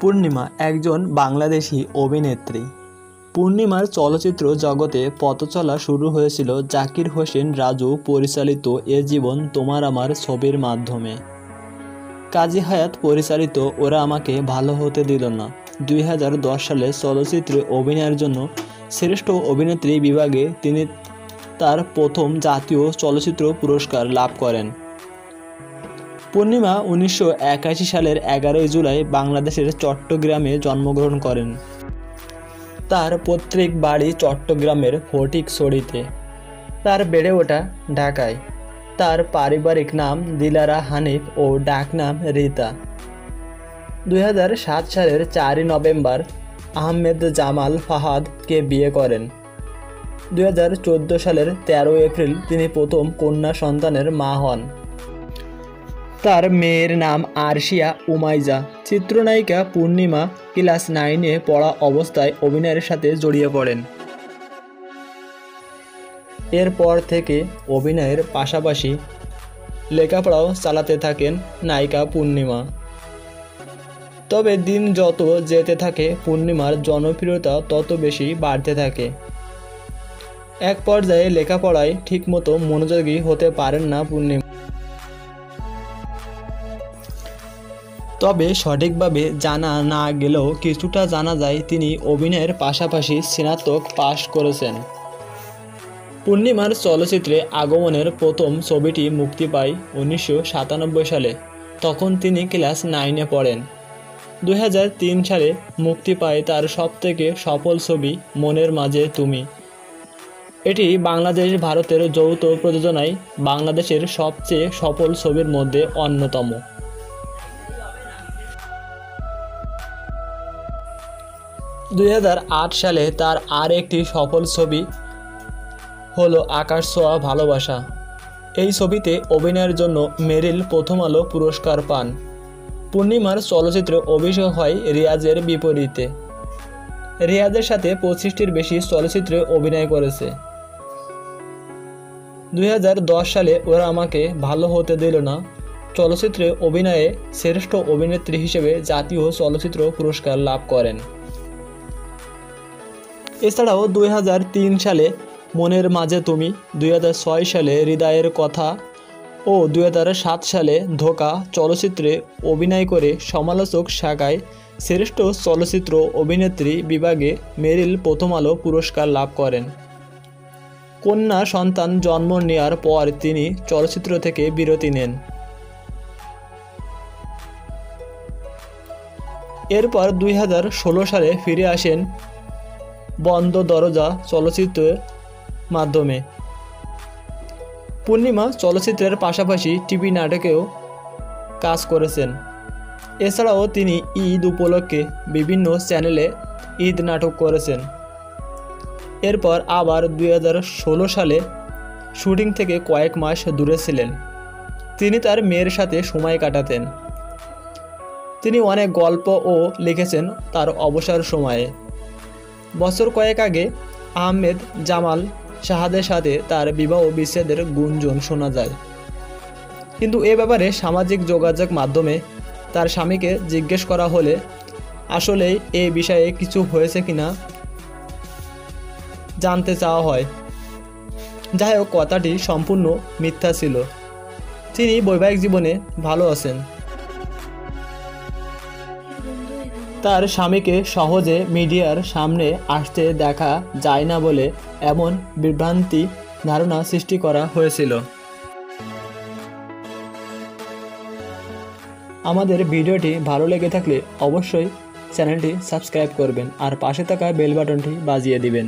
পূর্ণিমা একজন বাংলাদেশী অভিনেত্রী। পূর্ণিমার চলচ্চিত্র জগতে পথচলা শুরু হয়েছিল জাকির হোসেন রাজু পরিচালিত এ জীবন তোমার আমার ছবির মাধ্যমে। কাজী হায়াৎ পরিচালিত ওরা আমাকে ভালো হতে দিল না 2010 সালে চলচ্চিত্রে অভিনয়ের জন্য শ্রেষ্ঠ অভিনেত্রী বিভাগে তিনি তার প্রথম জাতীয় চলচ্চিত্র পুরস্কার লাভ করেন। পূর্ণিমা 1981 সালের 11 জুলাই বাংলাদেশের চট্টগ্রামে জন্মগ্রহণ করেন। তার পৈতৃক বাড়ি চট্টগ্রামের ফটিকছড়িতে। তার বেড়ে ওঠা ঢাকায়। তার পারিবারিক নাম দিলারা হানিফ ও ডাকনাম রীতা। 2007 সালের 4 নভেম্বর আহমেদ জামাল ফাহাদকে বিয়ে করেন। 2014 সালের 13 এপ্রিল তিনি প্রথম কন্যা সন্তানের মা হন। তার মেয়ের নাম আরশিয়া উমাইজা। চিত্রনায়িকা পূর্ণিমা ক্লাস 9-এ পড়া অবস্থায় অভিনয়ের সাথে জড়িয়ে পড়েন। এরপর থেকে অভিনয়ের পাশাপাশি লেখাপড়াও চালাতে থাকেন নায়িকা পূর্ণিমা। তবে দিন যত যেতে থাকে পূর্ণিমার জনপ্রিয়তা তত বেশি বাড়তে থাকে। এক পর্যায়ে লেখাপড়ায় ঠিকমতো মনোযোগী হতে পারেন না পূর্ণিমা। তবে সঠিকভাবে জানা না গেলেও কিছুটা জানা যায় তিনি অভিনয়ের পাশাপাশি স্নাতক পাশ করেছেন। পূর্ণিমার চলচ্চিত্রে আগমনের প্রথম ছবিটি মুক্তি পায় 1997 সালে। তখন তিনি ক্লাস 9-এ পড়েন। 2003 সালে মুক্তি পায় তার সবথেকে সফল ছবি মনের মাঝে তুমি। এটি বাংলাদেশ ভারতের যৌথ প্রযোজনায় বাংলাদেশের সবচেয়ে সফল ছবির মধ্যে অন্যতম। 2008 সালে তার আর একটি সফল ছবি হলো আকাশ ছোঁয়া ভালোবাসা। এই ছবিতে অভিনয়ের জন্য মেরিল প্রথম আলো পুরস্কার পান। পূর্ণিমার চলচ্চিত্রে অভিষেক হয় রিয়াজের বিপরীতে। রিয়াজের সাথে 25টির বেশি চলচ্চিত্রে অভিনয় করেছে। 2010 সালে ওরা আমাকে ভালো হতে দিল না চলচ্চিত্রে অভিনয়ে শ্রেষ্ঠ অভিনেত্রী হিসেবে জাতীয় চলচ্চিত্র পুরস্কার লাভ করেন। এছাড়াও 2003 সালে মনের মাঝে তুমি, 2006 সালে হৃদয়ের কথা ও 2007 সালে ধোঁকা চলচ্চিত্রে অভিনয় করে সমালোচক শাখায় শ্রেষ্ঠ চলচ্চিত্র অভিনেত্রী বিভাগে মেরিল প্রথম আলো পুরস্কার লাভ করেন। কন্যা সন্তান জন্ম নেওয়ার পর তিনি চলচ্চিত্র থেকে বিরতি নেন। এরপর 2016 সালে ফিরে আসেন বন্ধ দরজা চলচ্চিত্রের মাধ্যমে। পূর্ণিমা চলচ্চিত্রের পাশাপাশি টিভি নাটকেও কাজ করেছেন। এছাড়াও তিনি ঈদ উপলক্ষে বিভিন্ন চ্যানেলে ঈদ নাটক করেছেন। এরপর আবার 2016 সালে শুটিং থেকে কয়েক মাস দূরে ছিলেন। তিনি তার মেয়ের সাথে সময় কাটাতেন। তিনি অনেক গল্পও লিখেছেন তার অবসর সময়ে। বছর কয়েক আগে আহমেদ জামাল শাহাদের সাথে তার বিবাহ বিচ্ছেদের গুঞ্জন শোনা যায়। কিন্তু এ ব্যাপারে সামাজিক যোগাযোগ মাধ্যমে তার স্বামীকে জিজ্ঞেস করা হলে আসলেই এ বিষয়ে কিছু হয়েছে কিনা জানতে চাওয়া হয়। যাই হোক, কথাটি সম্পূর্ণ মিথ্যা ছিল। তিনি বৈবাহিক জীবনে ভালো আছেন। তার স্বামীকে সহজে মিডিয়ার সামনে আসতে দেখা যায় না বলে এমন বিভ্রান্তি ধারণা সৃষ্টি করা হয়েছিল। আমাদের ভিডিওটি ভালো লেগে থাকলে অবশ্যই চ্যানেলটি সাবস্ক্রাইব করবেন আর পাশে থাকা বেল বাটনটি বাজিয়ে দিবেন।